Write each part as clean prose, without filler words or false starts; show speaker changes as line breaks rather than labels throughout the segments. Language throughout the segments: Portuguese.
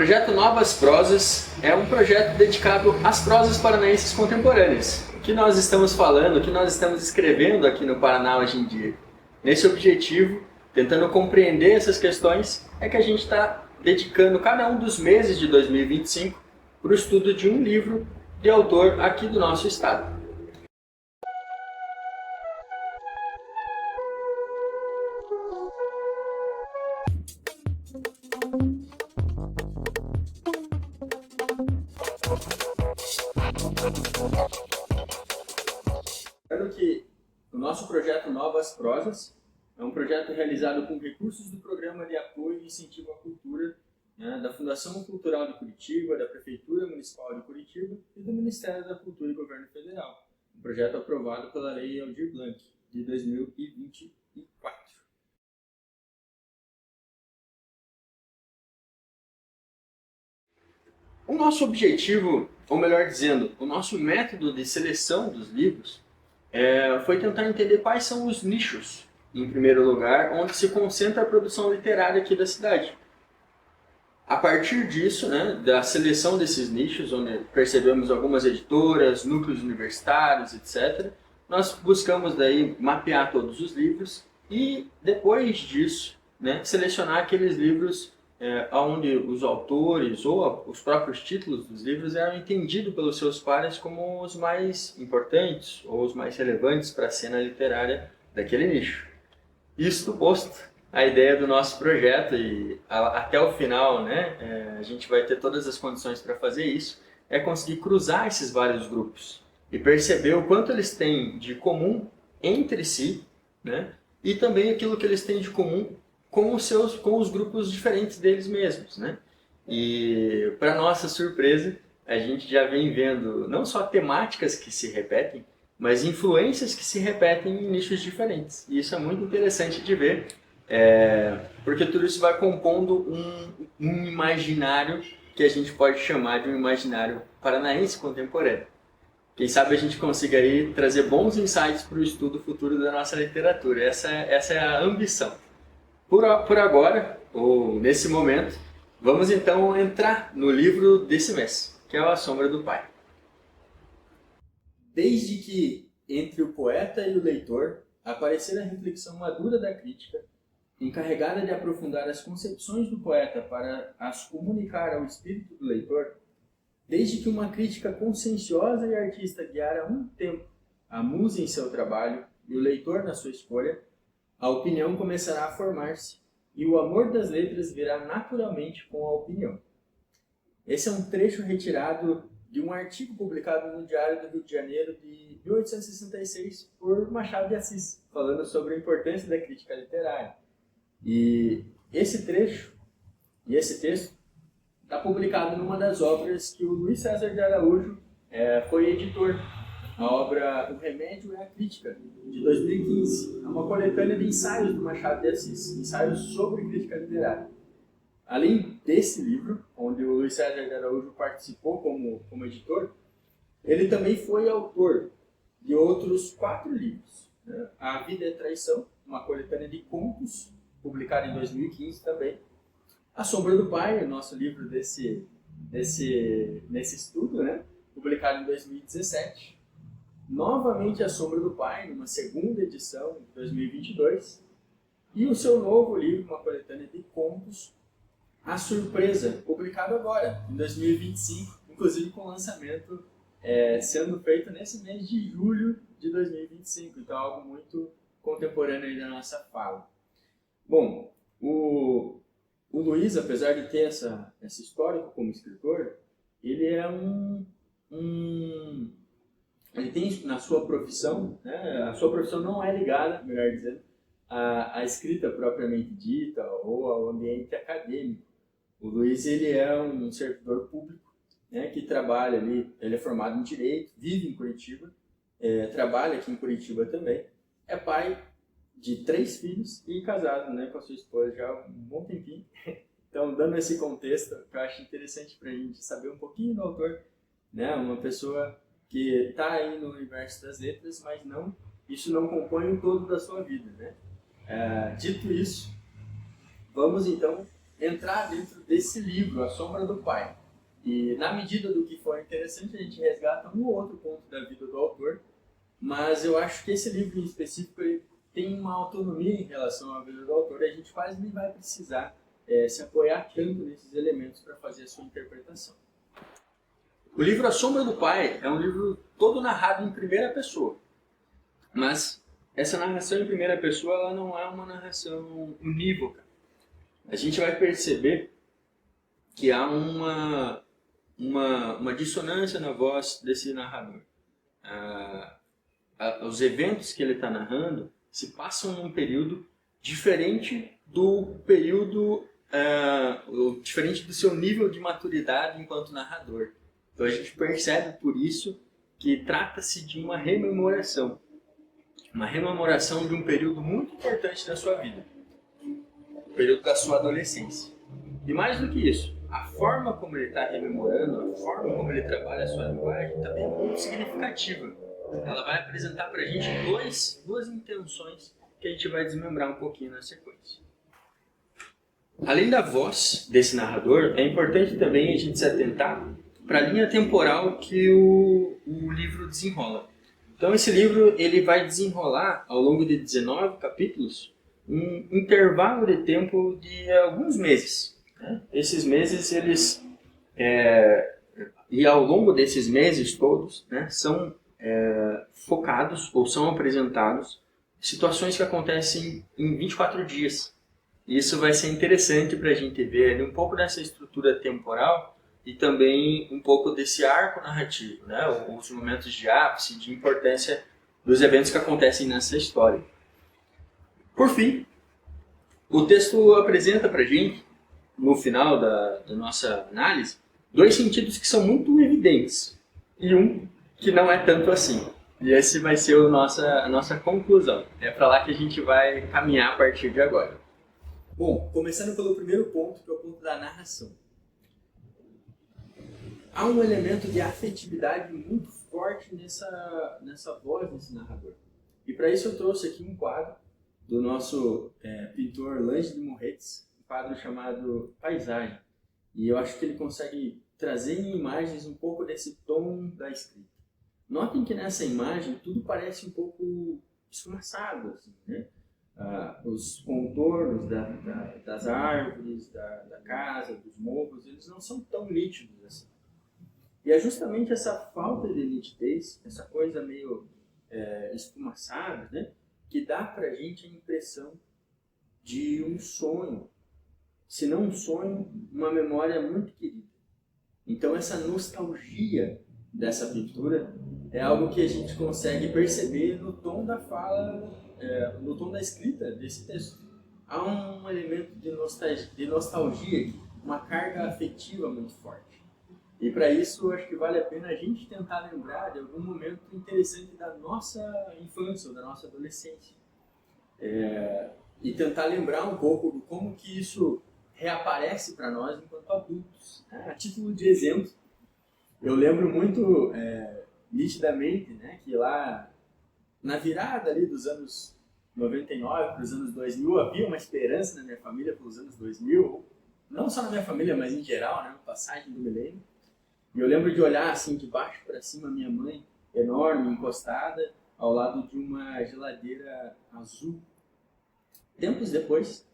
projeto Novas Prosas é um projeto dedicado às prosas paranaenses contemporâneas. O que nós estamos falando, o que nós estamos escrevendo aqui no Paraná hoje em dia. Nesse objetivo, tentando compreender essas questões, é que a gente está dedicando cada um dos meses de 2025 para o estudo de um livro de autor aqui do nosso estado. Lembrando que o nosso projeto Novas Prosas é um projeto realizado com recursos do Programa de Apoio e Incentivo à Cultura, da Fundação Cultural de Curitiba, da Prefeitura Municipal de Curitiba e do Ministério da Cultura e Governo Federal. Um projeto aprovado pela Lei Aldir Blanc, de 2024. O nosso objetivo, ou melhor dizendo, o nosso método de seleção dos livros foi tentar entender quais são os nichos, em primeiro lugar, onde se concentra a produção literária aqui da cidade. A partir disso, da seleção desses nichos, onde percebemos algumas editoras, núcleos universitários, etc., nós buscamos daí mapear todos os livros e, depois disso, selecionar aqueles livros onde os autores ou os próprios títulos dos livros eram entendidos pelos seus pares como os mais importantes ou os mais relevantes para a cena literária daquele nicho. Isto posto, a ideia do nosso projeto, e até o final a gente vai ter todas as condições para fazer isso, é conseguir cruzar esses vários grupos e perceber o quanto eles têm de comum entre si, e também aquilo que eles têm de comum com os grupos diferentes deles mesmos, E, para nossa surpresa, a gente já vem vendo não só temáticas que se repetem, mas influências que se repetem em nichos diferentes. E isso é muito interessante de ver, porque tudo isso vai compondo um imaginário que a gente pode chamar de um imaginário paranaense contemporâneo. Quem sabe a gente consiga aí trazer bons insights para o estudo futuro da nossa literatura. Essa é a ambição. Por agora, ou nesse momento, vamos então entrar no livro desse mês, que é A Sombra do Pai. Desde que, entre o poeta e o leitor, aparecer a reflexão madura da crítica, encarregada de aprofundar as concepções do poeta para as comunicar ao espírito do leitor, desde que uma crítica conscienciosa e artista guiara um tempo a musa em seu trabalho e o leitor na sua escolha, a opinião começará a formar-se e o amor das letras virá naturalmente com a opinião. Esse é um trecho retirado de um artigo publicado no Diário do Rio de Janeiro de 1866 por Machado de Assis, falando sobre a importância da crítica literária. E esse trecho e esse texto está publicado numa das obras que o Luiz César de Araújo foi editor. A obra O Remédio é a Crítica, de 2015. É uma coletânea de ensaios do Machado de Assis, ensaios sobre crítica literária. Além desse livro, onde o Luiz César de Araújo participou como editor, ele também foi autor de outros 4 livros. A Vida é Traição, uma coletânea de contos, publicada em 2015 também. A Sombra do Pai, o nosso livro nesse estudo, publicado em 2017. Novamente A Sombra do Pai, numa segunda edição, de 2022. E o seu novo livro, uma coletânea de contos, A Surpresa, publicado agora, em 2025, inclusive com lançamento sendo feito nesse mês de julho de 2025. Então, algo muito contemporâneo aí da nossa fala. Bom, o Luiz, apesar de ter esse histórico como escritor, ele é ele tem na sua profissão, a sua profissão não é ligada, melhor dizendo, à escrita propriamente dita ou ao ambiente acadêmico. O Luiz, ele é um servidor público, que trabalha ali, ele é formado em Direito, vive em Curitiba, trabalha aqui em Curitiba também, é pai de 3 filhos e casado com a sua esposa já há um bom tempinho. Então, dando esse contexto, que eu acho interessante para a gente saber um pouquinho do autor, uma pessoa que está aí no universo das letras, mas isso não compõe o todo da sua vida. Dito isso, vamos então entrar dentro desse livro, A Sombra do Pai. E na medida do que for interessante, a gente resgata um ou outro ponto da vida do autor, mas eu acho que esse livro em específico ele tem uma autonomia em relação à vida do autor e a gente quase nem vai precisar se apoiar tanto nesses elementos para fazer a sua interpretação. O livro A Sombra do Pai é um livro todo narrado em primeira pessoa, mas essa narração em primeira pessoa ela não é uma narração unívoca. A gente vai perceber que há uma dissonância na voz desse narrador. Os eventos que ele está narrando se passam num período diferente do período, diferente do seu nível de maturidade enquanto narrador. Então a gente percebe por isso que trata-se de uma rememoração de um período muito importante da sua vida, o período da sua adolescência. E mais do que isso, a forma como ele está rememorando, a forma como ele trabalha a sua linguagem também é muito significativa. Ela vai apresentar para a gente duas intenções que a gente vai desmembrar um pouquinho na sequência. Além da voz desse narrador, é importante também a gente se atentar para a linha temporal que o livro desenrola. Então esse livro ele vai desenrolar ao longo de 19 capítulos um intervalo de tempo de alguns meses. Esses meses, e ao longo desses meses todos, são focados ou são apresentados situações que acontecem em 24 dias. Isso vai ser interessante para a gente ver um pouco dessa estrutura temporal e também um pouco desse arco narrativo, os momentos de ápice, de importância dos eventos que acontecem nessa história. Por fim, o texto apresenta para a gente, no final da nossa análise, dois sentidos que são muito evidentes e um que não é tanto assim. E esse vai ser a nossa conclusão. É para lá que a gente vai caminhar a partir de agora. Bom, começando pelo primeiro ponto, que é o ponto da narração. Há um elemento de afetividade muito forte nessa voz desse narrador. E para isso eu trouxe aqui um quadro do nosso pintor Lange de Moritz, um quadro chamado Paisagem. E eu acho que ele consegue trazer em imagens um pouco desse tom da escrita. Notem que nessa imagem tudo parece um pouco esfumaçado, assim, né? Os contornos das árvores, da casa, dos morros, eles não são tão nítidos assim. E é justamente essa falta de nitidez, essa coisa meio esfumaçada, né, que dá pra gente a impressão de um sonho. Se não um sonho, uma memória muito querida. Então essa nostalgia dessa pintura é algo que a gente consegue perceber no tom da fala, no tom da escrita desse texto. Há um elemento de nostalgia aqui, uma carga afetiva muito forte. E para isso, acho que vale a pena a gente tentar lembrar de algum momento interessante da nossa infância ou da nossa adolescência. E tentar lembrar um pouco de como que isso reaparece para nós enquanto adultos. A título de exemplo, eu lembro muito nitidamente, que lá na virada ali dos anos 99 para os anos 2000 havia uma esperança na minha família para os anos 2000, não só na minha família, mas em geral, passagem do milênio. E eu lembro de olhar assim de baixo para cima minha mãe, enorme, encostada, ao lado de uma geladeira azul. Tempos depois,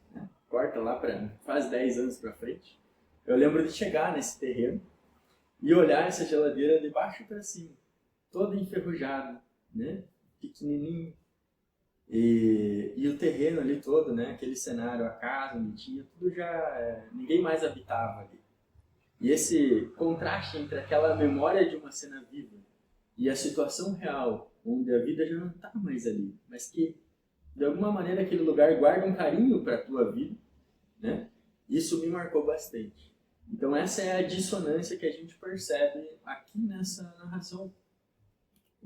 corta lá para quase 10 anos para frente, eu lembro de chegar nesse terreno e olhar essa geladeira de baixo para cima, toda enferrujada, pequenininho. E o terreno ali todo, aquele cenário, a casa onde tinha, tudo já... ninguém mais habitava ali. E esse contraste entre aquela memória de uma cena viva e a situação real, onde a vida já não está mais ali, mas que, de alguma maneira, aquele lugar guarda um carinho para a tua vida, isso me marcou bastante. Então essa é a dissonância que a gente percebe aqui nessa narração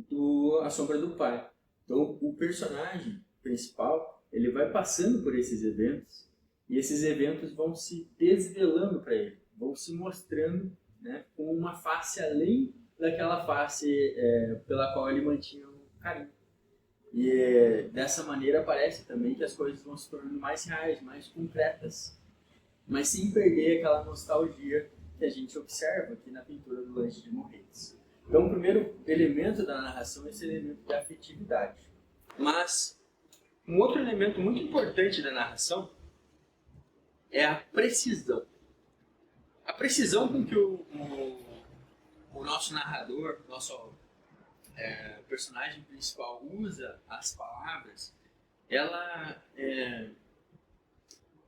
do A Sombra do Pai. Então o personagem principal, ele vai passando por esses eventos e esses eventos vão se desvelando para ele, vão se mostrando com uma face além daquela face pela qual ele mantinha o carinho. E dessa maneira parece também que as coisas vão se tornando mais reais, mais concretas. mas sem perder aquela nostalgia que a gente observa aqui na pintura do Lanche de Morretes. Então, o primeiro elemento da narração é esse elemento da afetividade. Mas um outro elemento muito importante da narração é a precisão. A precisão com que o nosso narrador, nosso personagem principal usa as palavras, ela,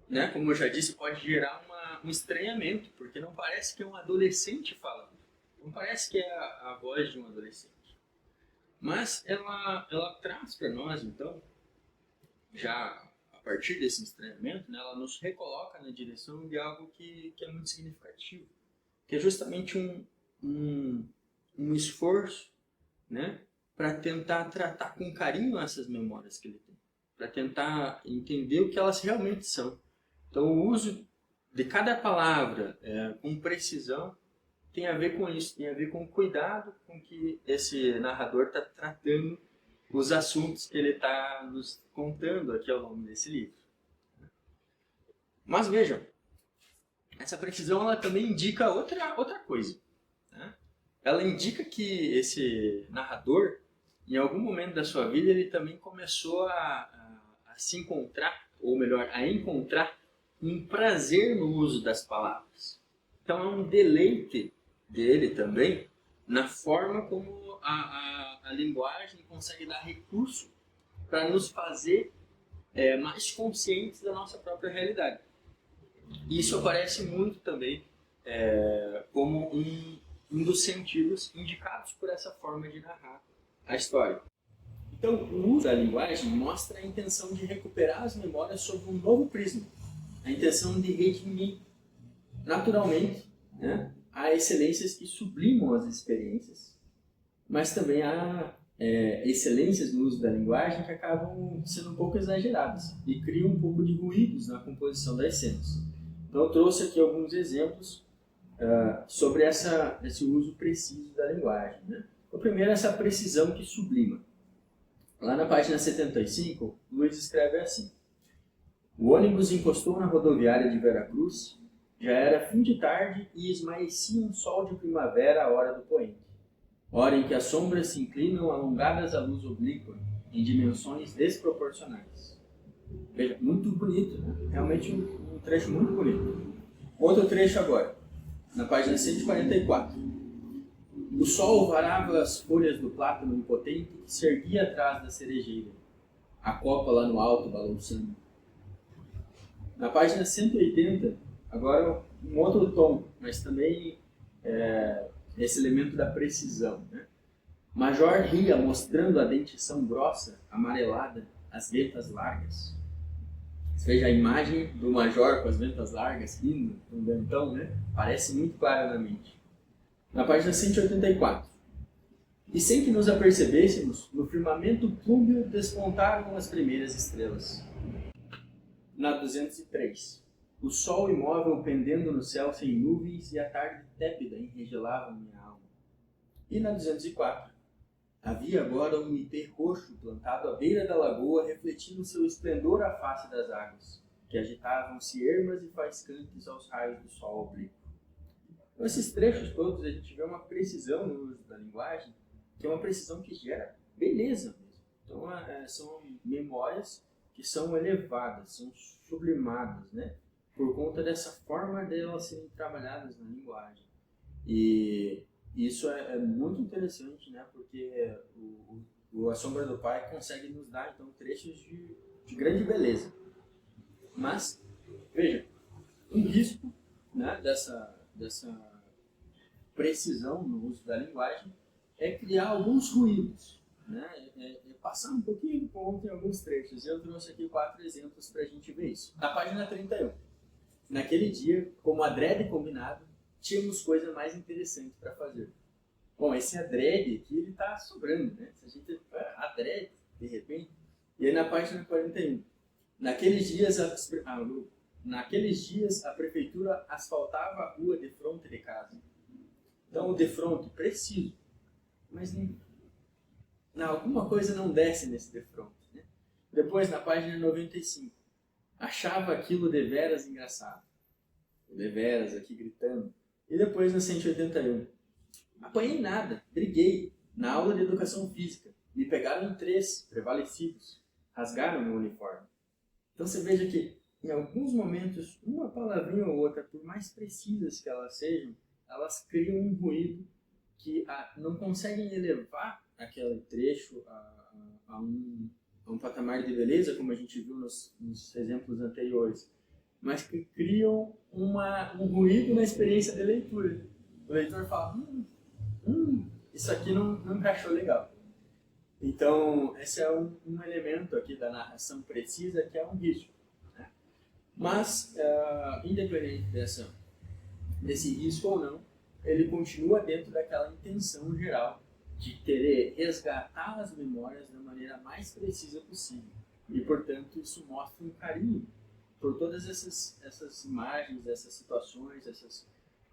né, como eu já disse, pode gerar um estranhamento, porque não parece que é um adolescente falando, não parece que é a voz de um adolescente. Mas ela traz para nós, então, já a partir desse estranhamento, né, ela nos recoloca na direção de algo que é muito significativo, que é justamente um esforço, né, para tentar tratar com carinho essas memórias que ele tem, para tentar entender o que elas realmente são. Então, o uso de cada palavra com precisão tem a ver com isso, tem a ver com o cuidado com que esse narrador está tratando os assuntos que ele está nos contando aqui ao longo desse livro. Mas vejam, essa precisão ela também indica outra coisa, né? Ela indica que esse narrador, em algum momento da sua vida, ele também começou a se encontrar, ou melhor, a encontrar um prazer no uso das palavras. Então é um deleite dele também na forma como a linguagem consegue dar recurso para nos fazer mais conscientes da nossa própria realidade. Isso aparece muito também como um dos sentidos indicados por essa forma de narrar a história. Então, o uso da linguagem mostra a intenção de recuperar as memórias sob um novo prisma, a intenção de redimir. Naturalmente, né, há excelências que sublimam as experiências, mas também há excelências no uso da linguagem que acabam sendo um pouco exageradas e criam um pouco de ruídos na composição das cenas. Então, eu trouxe aqui alguns exemplos sobre esse uso preciso da linguagem, né? O primeiro é essa precisão que sublima. Lá na página 75, Luiz escreve assim: o ônibus encostou na rodoviária de Veracruz, já era fim de tarde e esmaecia um sol de primavera à hora do poente, hora em que as sombras se inclinam alongadas à luz oblíqua, em dimensões desproporcionais. Veja, muito bonito, né? Realmente um trecho muito bonito. Outro trecho agora, na página 144. O sol varava as folhas do plátano impotente que se erguia atrás da cerejeira, a copa lá no alto balançando. Na página 180, agora um outro tom, mas também esse elemento da precisão, né? Major ria mostrando a dentição grossa, amarelada, as ventas largas. Você veja a imagem do Major com as ventas largas, rindo, um dentão, né? Parece muito clara na mente. Na página 184. E sem que nos apercebêssemos, no firmamento plúmbeo despontaram as primeiras estrelas. Na 203. O sol imóvel pendendo no céu sem nuvens e a tarde tépida enregelava minha alma. E na 204. Havia agora um ipê roxo plantado à beira da lagoa, refletindo seu esplendor à face das águas, que agitavam-se ermas e faiscantes aos raios do sol oblíquo. Então, esses trechos todos a gente vê uma precisão no uso da linguagem, que é uma precisão que gera beleza mesmo. Então, são memórias que são elevadas, são sublimadas, né? Por conta dessa forma delas serem trabalhadas na linguagem. E isso é muito interessante, né? Porque A Sombra do Pai consegue nos dar, então, trechos de grande beleza. Mas, veja, um risco, né, dessa precisão no uso da linguagem é criar alguns ruídos, né? Passar um pouquinho do ponto em alguns trechos. Eu trouxe aqui 4 exemplos para a gente ver isso. Na página 31. Naquele dia, como adrede combinado, tínhamos coisa mais interessante para fazer. Bom, esse adrede aqui, ele está sobrando, né? Se a gente adrede, de repente. E aí na página 41. Naqueles dias a prefeitura asfaltava a rua de fronte de casa. Então o de fronte, preciso. Mas alguma coisa não desce nesse de fronte, né? Depois, na página 95. Achava aquilo deveras engraçado. deveras aqui gritando. E depois na 181. Apanhei nada, briguei. Na aula de educação física, me pegaram em 3 prevalecidos. Rasgaram meu uniforme. Então você veja que em alguns momentos, uma palavrinha ou outra, por mais precisas que elas sejam, elas criam um ruído que não conseguem elevar aquele trecho a um patamar de beleza, como a gente viu nos exemplos anteriores, mas que criam um ruído na experiência de leitura. O leitor fala, isso aqui não encaixou legal. Então, esse é um elemento aqui da narração precisa que é um risco. Né? Mas, independente desse risco ou não, ele continua dentro daquela intenção geral de querer resgatar as memórias da maneira mais precisa possível. E, portanto, isso mostra um carinho por todas essas imagens, essas situações,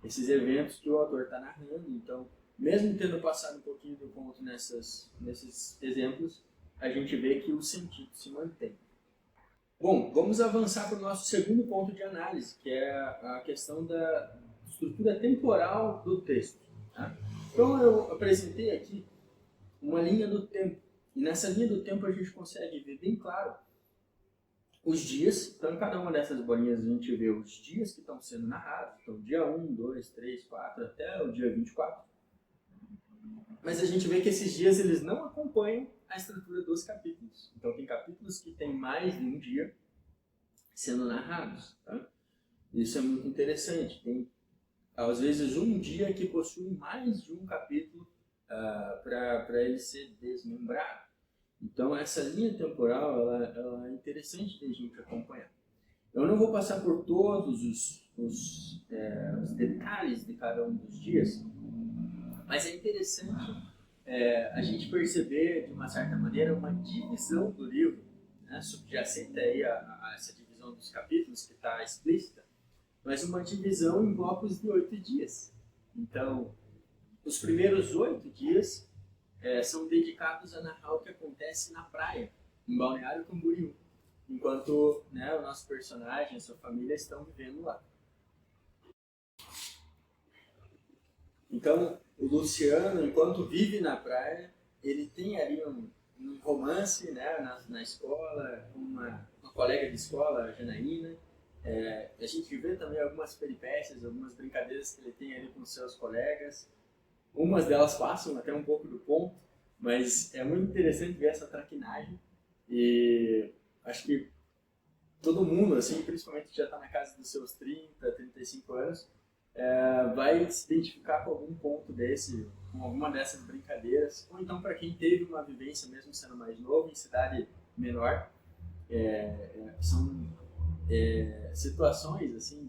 esses eventos que o autor está narrando. Então, mesmo tendo passado um pouquinho do ponto nesses exemplos, a gente vê que o sentido se mantém. Bom, vamos avançar para o nosso segundo ponto de análise, que é a questão da estrutura temporal do texto. Tá? Então, eu apresentei aqui uma linha do tempo. E nessa linha do tempo a gente consegue ver bem claro os dias. Então, em cada uma dessas bolinhas a gente vê os dias que estão sendo narrados. Então, dia 1, 2, 3, 4, até o dia 24. Mas a gente vê que esses dias eles não acompanham a estrutura dos capítulos. Então, tem capítulos que tem mais de um dia sendo narrados. Tá? Isso é muito interessante. Tem, às vezes, um dia que possui mais de um capítulo para ele ser desmembrado. Então, essa linha temporal ela é interessante de a gente acompanhar. Eu não vou passar por todos os detalhes de cada um dos dias, mas é interessante a gente perceber, de uma certa maneira, uma divisão do livro, né, subjacente aí a essa divisão dos capítulos, que está explícita, mas uma divisão em blocos de 8 dias. Então, os primeiros 8 dias são dedicados a narrar o que acontece na praia, em Balneário Camboriú, enquanto o nosso personagem, a sua família estão vivendo lá. Então, o Luciano, enquanto vive na praia, ele tem ali um romance na escola, com uma colega de escola, a Janaína. A gente vê também algumas peripécias, algumas brincadeiras que ele tem ali com seus colegas. Umas delas passam até um pouco do ponto, mas é muito interessante ver essa traquinagem. E acho que todo mundo, assim, principalmente que já está na casa dos seus 30, 35 anos, vai se identificar com algum ponto desse, com alguma dessas brincadeiras, ou então para quem teve uma vivência, mesmo sendo mais novo, em cidade menor, são situações assim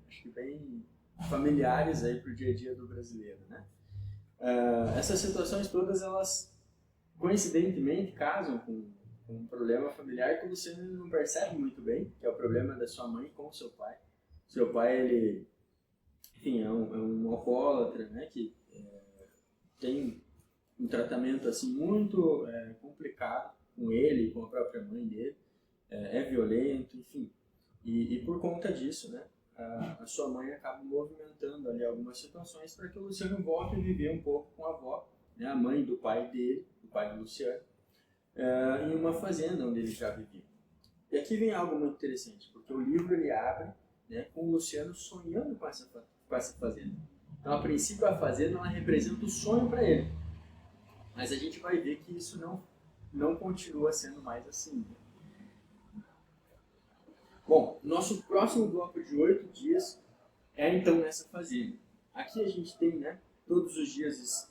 acho que bem familiares aí para o dia a dia do brasileiro, né? Essas situações todas, elas coincidentemente casam com um problema familiar que o Luciano não percebe muito bem, que é o problema da sua mãe com o seu pai. Seu pai, ele, enfim, é um alcoólatra, né, que tem um tratamento assim muito complicado com ele e com a própria mãe dele, é violento, enfim. E por conta disso, né, a sua mãe acaba movimentando ali algumas situações para que o Luciano volte a viver um pouco com a avó, né, a mãe do pai dele, do pai do Luciano, em uma fazenda onde ele já vivia. E aqui vem algo muito interessante, porque o livro ele abre, né, com o Luciano sonhando com essa fazenda. Então, a princípio, a fazenda ela representa o sonho para ele. Mas a gente vai ver que isso não continua sendo mais assim. Bom, nosso próximo bloco de 8 dias é então nessa fazenda. Aqui a gente tem, né, todos os dias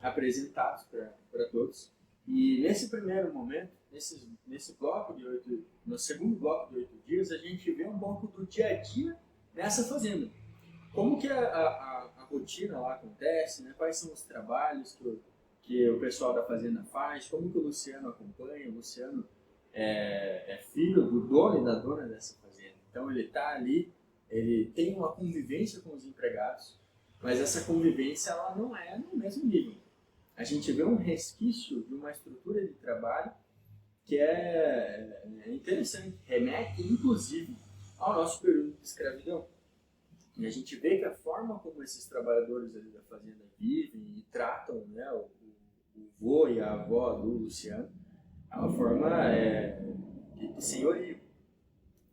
apresentados para todos. E nesse primeiro momento, nesse bloco de 8, no segundo bloco de 8 dias, a gente vê um pouco do dia a dia nessa fazenda. Como que a rotina lá acontece, né? Quais são os trabalhos que o pessoal da fazenda faz, como que o Luciano acompanha. O Luciano é filho do dono e da dona dessa fazenda. Então ele está ali, ele tem uma convivência com os empregados, mas essa convivência ela não é no mesmo nível. A gente vê um resquício de uma estrutura de trabalho que é interessante, remete inclusive ao nosso período de escravidão. E a gente vê que a forma como esses trabalhadores ali da fazenda vivem e tratam, né, o vô e a avó do Luciano é uma forma de senhorio.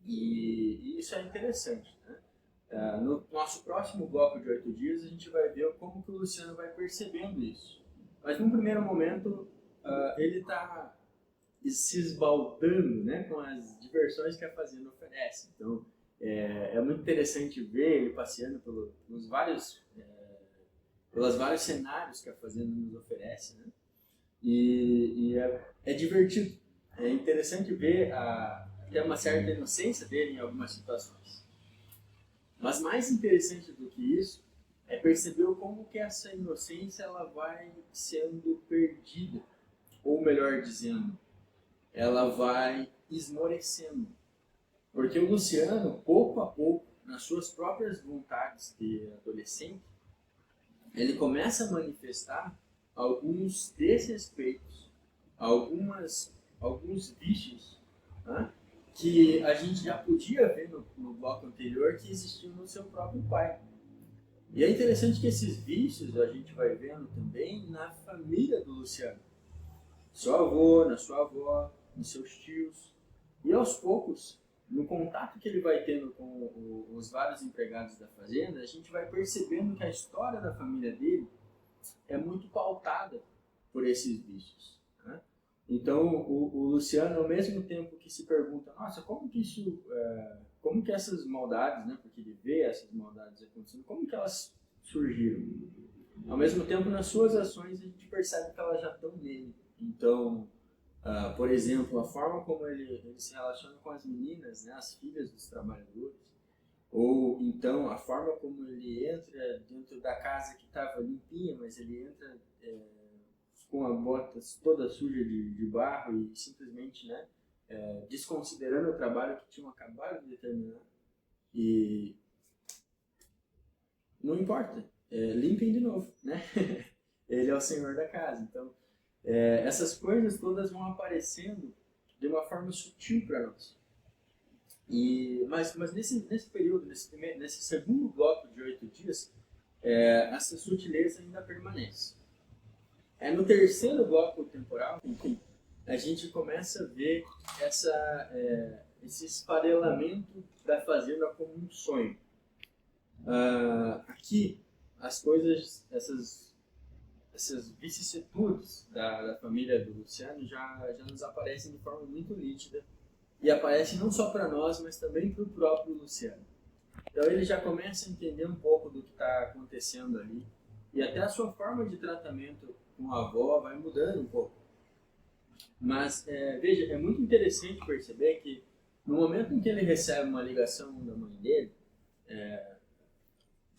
E isso é interessante, né? No nosso próximo bloco de 8 dias, a gente vai ver como que o Luciano vai percebendo isso. Mas, num primeiro momento, ele está se esbaldando, né, com as diversões que a fazenda oferece. Então, é muito interessante ver ele passeando pelos vários cenários que a fazenda nos oferece, né? E é divertido. É interessante ver até uma certa inocência dele em algumas situações. Mas mais interessante do que isso é perceber como que essa inocência ela vai sendo perdida, ou melhor dizendo, ela vai esmorecendo. Porque o Luciano, pouco a pouco, nas suas próprias vontades de adolescente, ele começa a manifestar alguns desrespeitos, alguns vícios, né, que a gente já podia ver no bloco anterior que existiam no seu próprio pai. E é interessante que esses vícios a gente vai vendo também na família do Luciano. Seu avô, na sua avó, nos seus tios. E aos poucos, no contato que ele vai tendo com os vários empregados da fazenda, a gente vai percebendo que a história da família dele é muito pautada por esses vícios, né? Então, o Luciano, ao mesmo tempo que se pergunta, nossa, como que essas maldades, né, porque ele vê essas maldades acontecendo, como que elas surgiram? Ao mesmo tempo, nas suas ações, a gente percebe que elas já estão nele. Então, por exemplo, a forma como ele se relaciona com as meninas, né, as filhas dos trabalhadores, ou então a forma como ele entra dentro da casa que estava limpinha, mas ele entra com a bota toda suja de barro e simplesmente, né, desconsiderando o trabalho que tinham acabado de terminar. E não importa, limpem de novo, né? Ele é o senhor da casa. Então, essas coisas todas vão aparecendo de uma forma sutil para nós. Mas nesse período, nesse segundo bloco de 8 dias, essa sutileza ainda permanece. No terceiro bloco temporal, enfim, a gente começa a ver esse esfarelamento da fazenda como um sonho. Aqui, as coisas, essas vicissitudes da família do Luciano já nos aparecem de forma muito nítida e aparecem não só para nós, mas também para o próprio Luciano. Então ele já começa a entender um pouco do que está acontecendo ali e até a sua forma de tratamento com a avó vai mudando um pouco. Mas veja, é muito interessante perceber que no momento em que ele recebe uma ligação da mãe dele,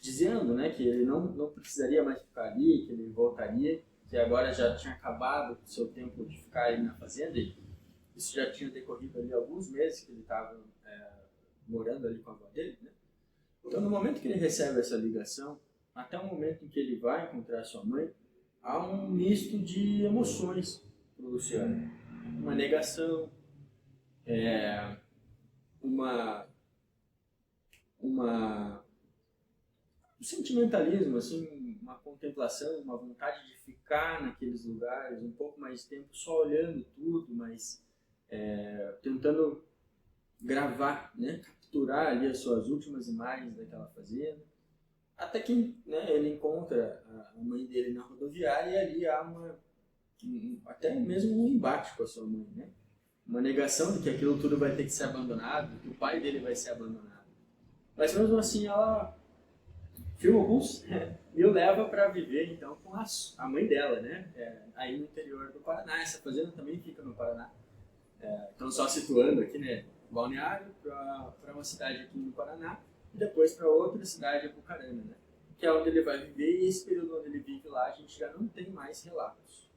dizendo, né, que ele não precisaria mais ficar ali, que ele voltaria, que agora já tinha acabado o seu tempo de ficar ali na fazenda, e isso já tinha decorrido ali alguns meses que ele estava morando ali com a avó dele, né? Então, no momento que ele recebe essa ligação, até o momento em que ele vai encontrar sua mãe, há um misto de emoções para o Luciano. Uma negação, um sentimentalismo, assim, uma contemplação, uma vontade de ficar naqueles lugares um pouco mais de tempo só olhando tudo, mas tentando gravar, né, capturar ali as suas últimas imagens daquela fazenda. Até que, né, ele encontra a mãe dele na rodoviária e ali há até mesmo um embate com a sua mãe, né? Uma negação de que aquilo tudo vai ter que ser abandonado, que o pai dele vai ser abandonado. Mas mesmo assim ela firma o pulso e o leva para viver então com a mãe dela, né? Aí no interior do Paraná. Essa fazenda também fica no Paraná. Então só situando aqui, né? Balneário para uma cidade aqui no Paraná e depois para outra cidade, Apucarana, né? Que é onde ele vai viver, e esse período onde ele vive lá a gente já não tem mais relatos.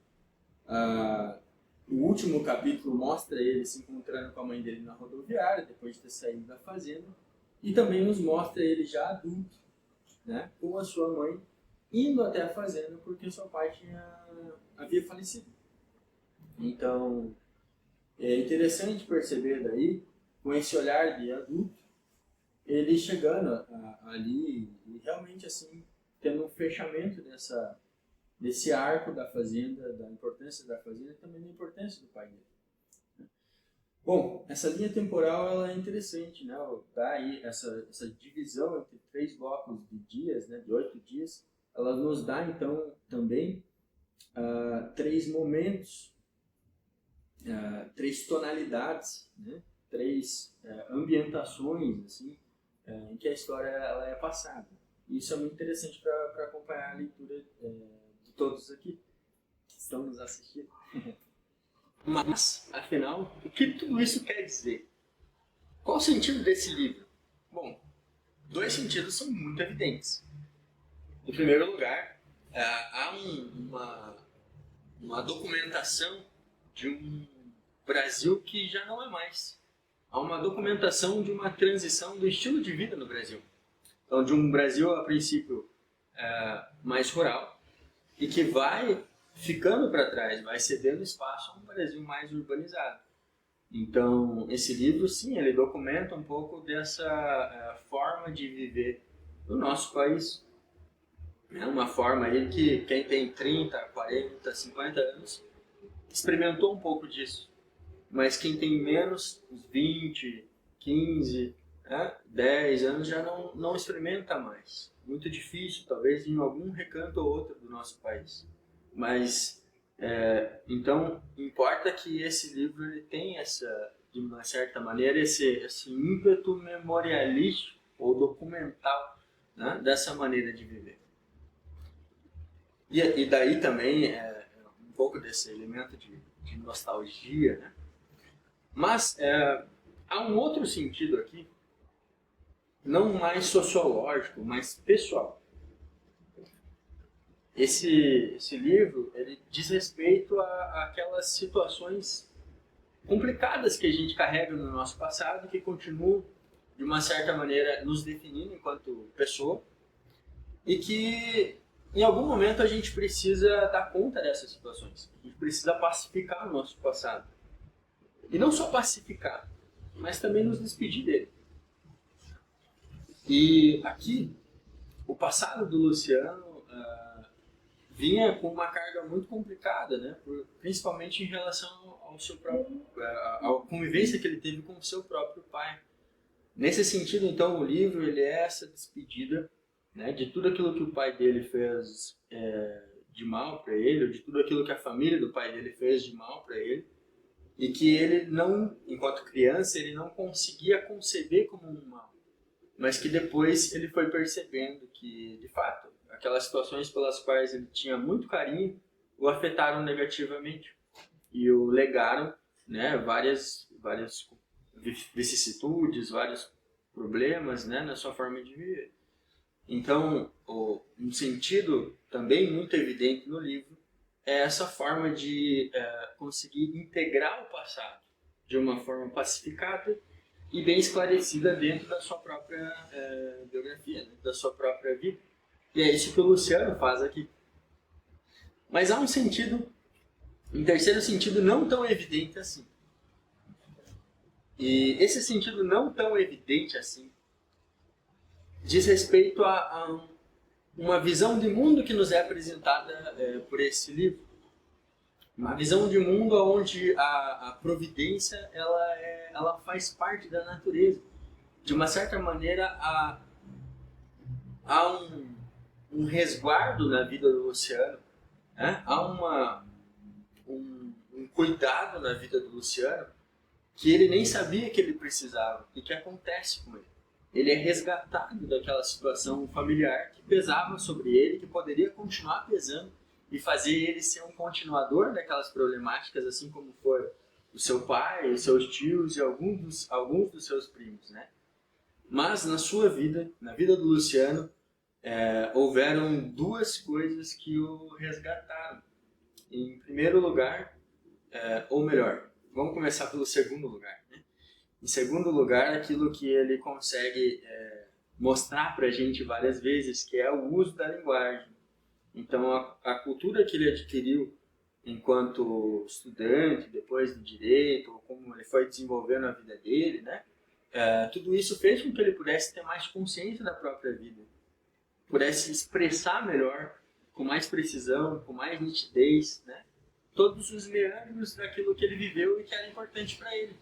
O último capítulo mostra ele se encontrando com a mãe dele na rodoviária, depois de ter saído da fazenda, e também nos mostra ele já adulto, né, com a sua mãe, indo até a fazenda porque seu pai havia falecido. Então, é interessante perceber daí, com esse olhar de adulto, ele chegando ali e realmente assim tendo um fechamento desse arco da fazenda, da importância da fazenda e também da importância do pai dele. Bom, essa linha temporal ela é interessante, né? Dá aí essa divisão entre 3 blocos de dias, né? De 8 dias, ela nos dá então também 3 momentos, 3 tonalidades, né? 3 ambientações assim, em que a história ela é passada. Isso é muito interessante para acompanhar a leitura de todos aqui que estão nos assistindo. Mas, afinal, o que tudo isso quer dizer? Qual o sentido desse livro? Bom, 2 sentidos são muito evidentes. Em primeiro lugar, há uma documentação de um Brasil que já não é mais. Há uma documentação de uma transição do estilo de vida no Brasil. Então, de um Brasil, a princípio, mais rural e que vai ficando para trás, vai cedendo espaço a um Brasil mais urbanizado. Então, esse livro, sim, ele documenta um pouco dessa forma de viver no nosso país. É uma forma aí que quem tem 30, 40, 50 anos experimentou um pouco disso. Mas quem tem menos, uns 20, 15, 10 anos já não experimenta mais. Muito difícil, talvez em algum recanto ou outro do nosso país. Mas, então, importa que esse livro ele tenha de uma certa maneira, esse ímpeto memorialístico ou documental, né, dessa maneira de viver. E daí também um pouco desse elemento de nostalgia, né? Mas há um outro sentido aqui, não mais sociológico, mas pessoal. Esse livro ele diz respeito a aquelas situações complicadas que a gente carrega no nosso passado, que continuam, de uma certa maneira, nos definindo enquanto pessoa, e que em algum momento a gente precisa dar conta dessas situações. A gente precisa pacificar o nosso passado. E não só pacificar, mas também nos despedir dele. E aqui, o passado do Luciano vinha com uma carga muito complicada, né? Principalmente em relação ao seu próprio, à convivência que ele teve com o seu próprio pai. Nesse sentido, então, o livro ele é essa despedida, né, de tudo aquilo que o pai dele fez de mal para ele, ou de tudo aquilo que a família do pai dele fez de mal para ele, e que ele não, enquanto criança, ele não conseguia conceber como um mal, mas que depois ele foi percebendo que, de fato, aquelas situações pelas quais ele tinha muito carinho o afetaram negativamente e o legaram, né, várias vicissitudes, vários problemas, né, na sua forma de viver. Então, um sentido também muito evidente no livro é essa forma de conseguir integrar o passado de uma forma pacificada e bem esclarecida dentro da sua própria biografia, dentro da sua própria vida. E é isso que o Luciano faz aqui. Mas há um terceiro sentido não tão evidente assim. E esse sentido não tão evidente assim diz respeito a uma visão de mundo que nos é apresentada por esse livro. Uma visão de mundo onde a providência ela faz parte da natureza. De uma certa maneira, há um resguardo na vida do Luciano, né? Há um cuidado na vida do Luciano que ele nem sabia que ele precisava e que acontece com ele. Ele é resgatado daquela situação familiar que pesava sobre ele, que poderia continuar pesando e fazer ele ser um continuador daquelas problemáticas, assim como foi o seu pai, os seus tios e alguns dos seus primos, né? Mas na sua vida, na vida do Luciano, houveram 2 coisas que o resgataram. Em primeiro lugar, ou melhor, vamos começar pelo segundo lugar, né? Em segundo lugar, aquilo que ele consegue mostrar para a gente várias vezes, que é o uso da linguagem. Então, a cultura que ele adquiriu enquanto estudante, depois do direito, ou como ele foi desenvolvendo a vida dele, né? tudo isso fez com que ele pudesse ter mais consciência da própria vida, pudesse expressar melhor, com mais precisão, com mais nitidez, né? Todos os meandros daquilo que ele viveu e que era importante para ele.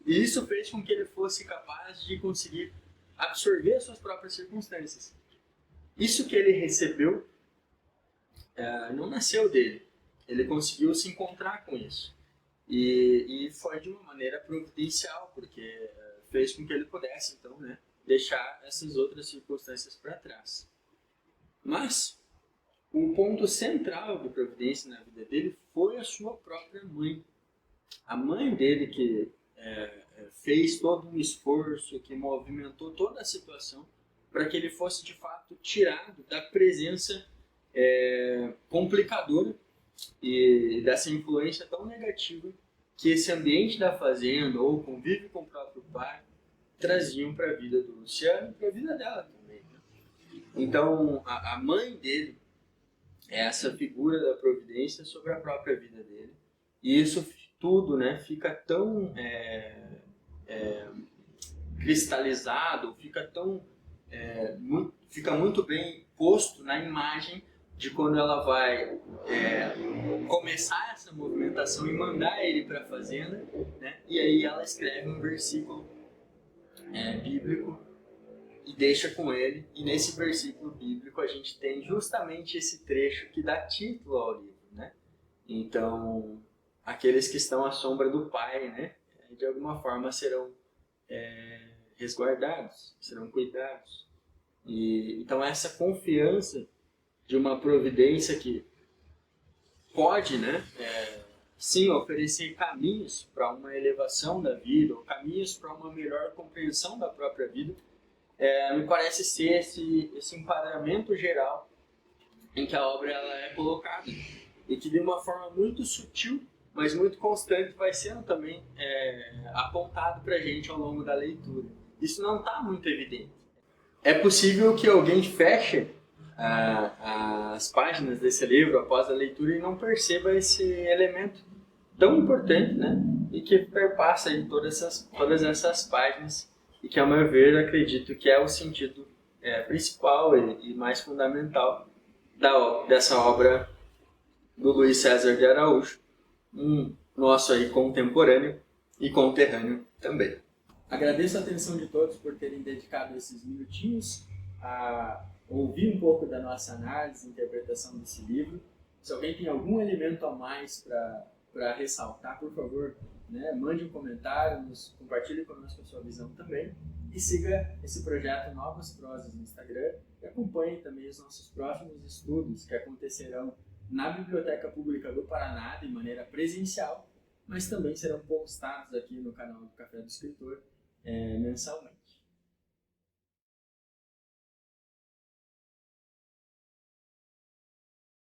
E isso fez com que ele fosse capaz de conseguir absorver as suas próprias circunstâncias. Isso que ele recebeu não nasceu dele. Ele conseguiu se encontrar com isso. E foi de uma maneira providencial, porque fez com que ele pudesse, então, né, deixar essas outras circunstâncias para trás. Mas o ponto central de providência na vida dele foi a sua própria mãe. A mãe dele que fez todo um esforço, que movimentou toda a situação para que ele fosse de fato tirado da presença complicadora e dessa influência tão negativa que esse ambiente da fazenda ou o convívio com o próprio pai traziam para a vida do Luciano e para a vida dela também, né? Então a mãe dele é essa figura da providência sobre a própria vida dele, e isso tudo, né, fica tão cristalizado, fica muito bem posto na imagem de quando ela vai começar essa movimentação e mandar ele para a fazenda, né? E aí ela escreve um versículo bíblico e deixa com ele, e nesse versículo bíblico a gente tem justamente esse trecho que dá título ao livro, né? Então, aqueles que estão à sombra do Pai, né, de alguma forma serão resguardados, serão cuidados. Então essa confiança de uma providência que pode, né, sim, oferecer caminhos para uma elevação da vida, ou caminhos para uma melhor compreensão da própria vida, me parece ser esse enquadramento geral em que a obra ela é colocada, e que de uma forma muito sutil, mas muito constante, vai sendo também apontado para a gente ao longo da leitura. Isso não está muito evidente. É possível que alguém feche as páginas desse livro após a leitura e não perceba esse elemento tão importante, né? E que perpassa aí todas essas páginas, e que, ao meu ver, acredito que é o sentido principal e mais fundamental dessa obra do Luiz César de Araújo, um nosso aí contemporâneo e conterrâneo também. Agradeço a atenção de todos por terem dedicado esses minutinhos a ouvir um pouco da nossa análise e interpretação desse livro. Se alguém tem algum elemento a mais para ressaltar, por favor, né, mande um comentário, compartilhe conosco a sua visão também, e siga esse projeto Novas Prosas no Instagram e acompanhe também os nossos próximos estudos que acontecerão na Biblioteca Pública do Paraná de maneira presencial, mas também serão postados aqui no canal do Café do Escritor mensalmente.